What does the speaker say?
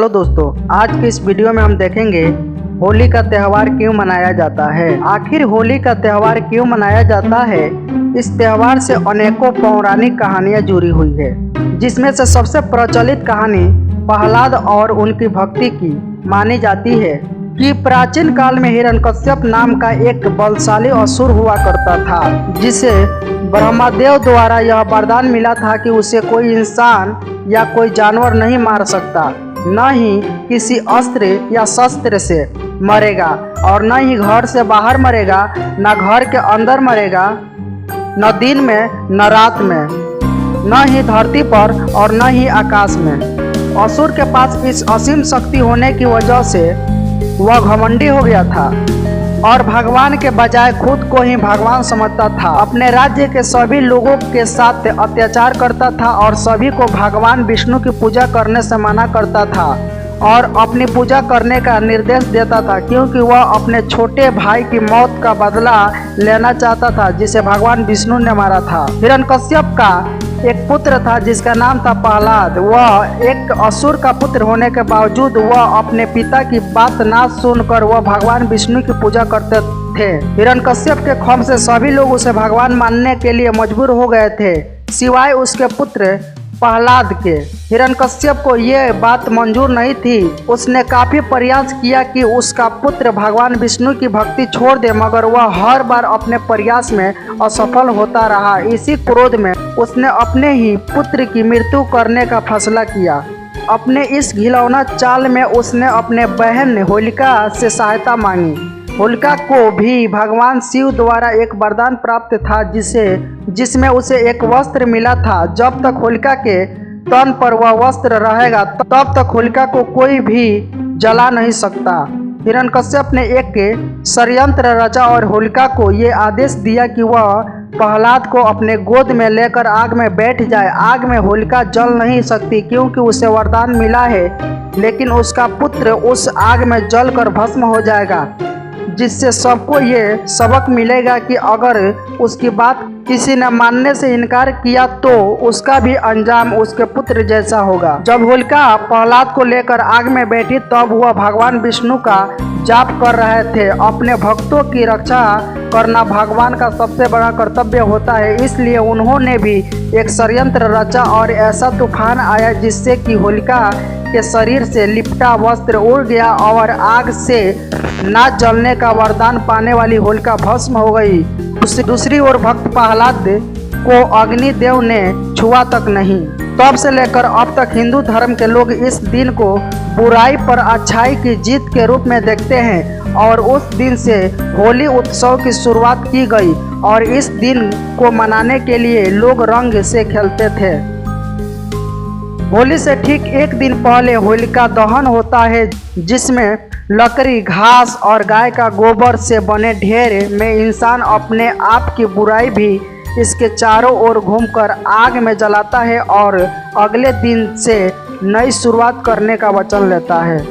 Hello दोस्तों, आज की इस वीडियो में हम देखेंगे होली का त्यौहार क्यों मनाया जाता है। आखिर होली का त्यौहार क्यों मनाया जाता है। इस त्यौहार से अनेकों पौराणिक कहानियां जुड़ी हुई है, जिसमें से सबसे प्रचलित कहानी प्रहलाद और उनकी भक्ति की मानी जाती है कि प्राचीन काल में हिरण्यकश्यप नाम का एक बलशाली असुर हुआ करता था, जिसे ब्रह्मदेव द्वारा यह वरदान मिला था कि उसे कोई इंसान या कोई जानवर नहीं मार सकता, न ही किसी अस्त्र या शस्त्र से मरेगा और न ही घर से बाहर मरेगा, न घर के अंदर मरेगा, न दिन में न रात में, न ही धरती पर और न ही आकाश में। असुर के पास इस असीम शक्ति होने की वजह से वह घमंडी हो गया था और भगवान के बजाय खुद को ही भगवान समझता था। अपने राज्य के सभी लोगों के साथ अत्याचार करता था और सभी को भगवान विष्णु की पूजा करने से मना करता था और अपनी पूजा करने का निर्देश देता था, क्योंकि वह अपने छोटे भाई की मौत का बदला लेना चाहता था, जिसे भगवान विष्णु ने मारा था। हिरण्यकश्यप का एक पुत्र था जिसका नाम था प्रहलाद। वह एक असुर का पुत्र होने के बावजूद वह अपने पिता की बात ना सुनकर वह भगवान विष्णु की पूजा करते थे। हिरण्यकश्यप के खौफ से सभी लोग उसे भगवान मानने के लिए मजबूर हो गए थे, सिवाय उसके पुत्र प्रहलाद के। हिरण्यकश्यप को यह बात मंजूर नहीं थी। उसने काफी प्रयास किया कि उसका पुत्र भगवान विष्णु की भक्ति छोड़ दे, मगर वह हर बार अपने प्रयास में असफल होता रहा। इसी क्रोध में उसने अपने ही पुत्र की मृत्यु करने का फैसला किया। अपने इस घिनौना चाल में उसने अपने बहन होलिका से सहायता मांगी। होलिका को भी भगवान शिव द्वारा एक वरदान प्राप्त था, जिसमें उसे एक वस्त्र मिला था। जब तक होलिका के तन पर वह वस्त्र रहेगा तब तक होलिका को कोई भी जला नहीं सकता। हिरण्यकश्यप ने एक षड्यंत्र रचा और होलिका को ये आदेश दिया कि वह प्रहलाद को अपने गोद में लेकर आग में बैठ जाए। आग में होलिका जल नहीं सकती क्योंकि उसे वरदान मिला है, लेकिन उसका पुत्र उस आग में जलकर भस्म हो जाएगा, जिससे सबको ये सबक मिलेगा कि अगर उसकी बात किसी ने मानने से इनकार किया तो उसका भी अंजाम उसके पुत्र जैसा होगा। जब होलिका प्रहलाद को लेकर आग में बैठी तब वह भगवान विष्णु का जाप कर रहे थे। अपने भक्तों की रक्षा करना भगवान का सबसे बड़ा कर्तव्य होता है, इसलिए उन्होंने भी एक षड्यंत्र रचा और ऐसा तूफान आया जिससे कि होलिका के शरीर से लिपटा वस्त्र उड़ गया और आग से ना जलने का वरदान पाने वाली होलिका भस्म हो गई। दूसरी ओर भक्त प्रहलाद को अग्निदेव ने छुआ तक नहीं। तब से लेकर अब तक हिंदू धर्म के लोग इस दिन को बुराई पर अच्छाई की जीत के रूप में देखते हैं और उस दिन से होली उत्सव की शुरुआत की गई और इस दिन को मनाने के लिए लोग रंग से खेलते थे। होली से ठीक एक दिन पहले होलिका दहन होता है, जिसमें लकड़ी, घास और गाय का गोबर से बने ढेर में इंसान अपने आप की बुराई भी इसके चारों ओर घूमकर आग में जलाता है और अगले दिन से नई शुरुआत करने का वचन लेता है।